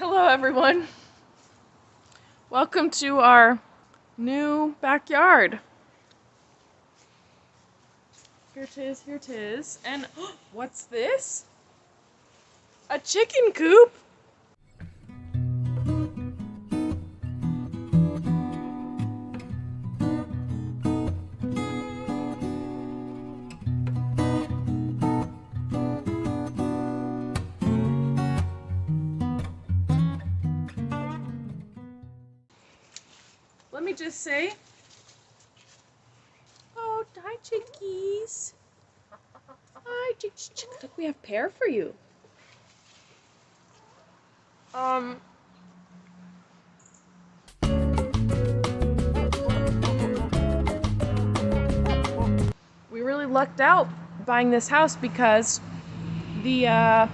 Hello everyone. Welcome to our new backyard. Here it is. And what's this? A chicken coop? Let me just say, oh, hi chickies. Hi chickies. Look, we have pear for you. We really lucked out buying this house because the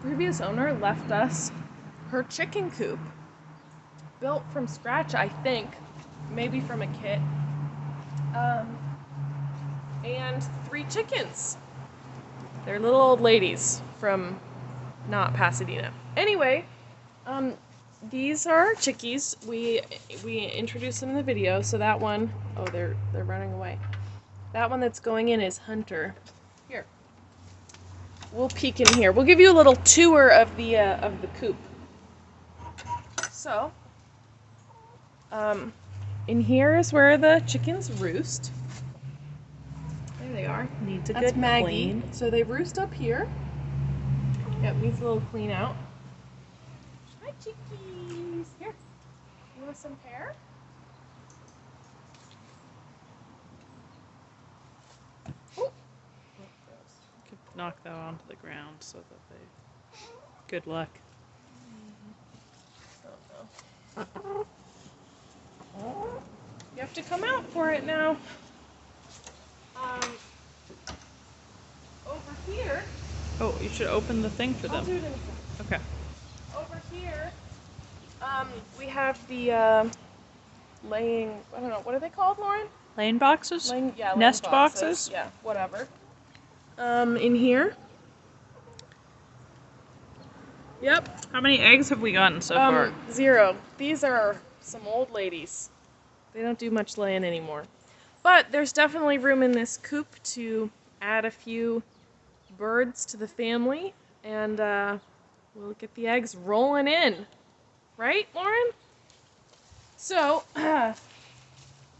previous owner left us her chicken coop. Built from scratch, I think, maybe from a kit, and 3 chickens. They're little old ladies from not Pasadena. Anyway, these are chickies. We introduced them in the video. So that one, oh, they're running away. That one that's going in is Hunter. Here, we'll peek in here. We'll give you a little tour of the coop. So. In here is where the chickens roost. There they are. Needs a That's good Maggie. clean. So they roost up here. Yep, needs a little clean out. Hi, chickies. Here. You want some pear? Oh. Could knock that onto the ground so that they. Good luck. Oh, no. You have to come out for it now. Over here. Oh, you should open the thing for them. I'll do it in a second. Okay. Over here, we have the laying. I don't know. What are they called, Lauren? Laying boxes? Laying Nest boxes? Yeah, whatever. In here. Yep. How many eggs have we gotten so far? 0. These are some old ladies. They don't do much laying anymore. But there's definitely room in this coop to add a few birds to the family, and we'll get the eggs rolling in. Right, Lauren? So,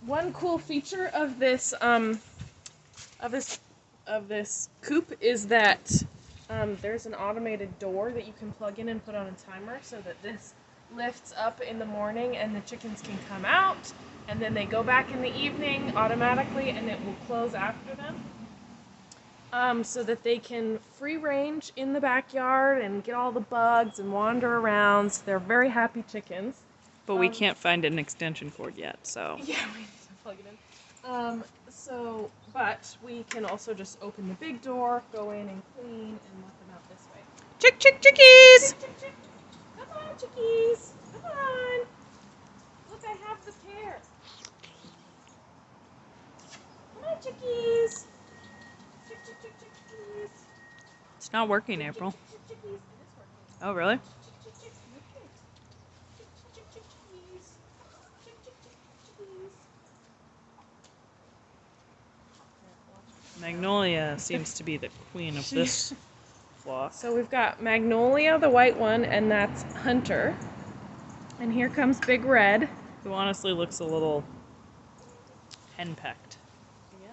one cool feature of this coop is that there's an automated door that you can plug in and put on a timer so that this lifts up in the morning and the chickens can come out, and then they go back in the evening automatically, and it will close after them, so that they can free range in the backyard and get all the bugs and wander around. So they're very happy chickens. But we can't find an extension cord yet, so. Yeah, we need to plug it in. But we can also just open the big door, go in and clean, and let them out this way. Chickies! Chick, chick, chick. Come on, chickies. Come on. Look, I have the pear. Come on, chickies. Chick, chick, chick, chick, chickies. It's not working, April. Chick, chick, chick, chickies. It is working. Oh, really? Chick, chick, chick, okay. Chick, chick, chick, chick, chickies. Chick, chick, chick, chickies. Magnolia seems to be the queen of this flock. So we've got Magnolia, the white one, and that's Hunter. And here comes Big Red. Who honestly looks a little henpecked. Yeah.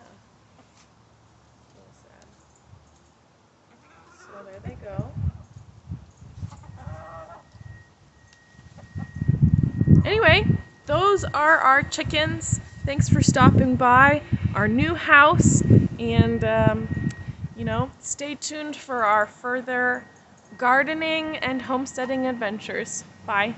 So sad. So there they go. Anyway, those are our chickens. Thanks for stopping by our new house, and stay tuned for our further gardening and homesteading adventures. Bye.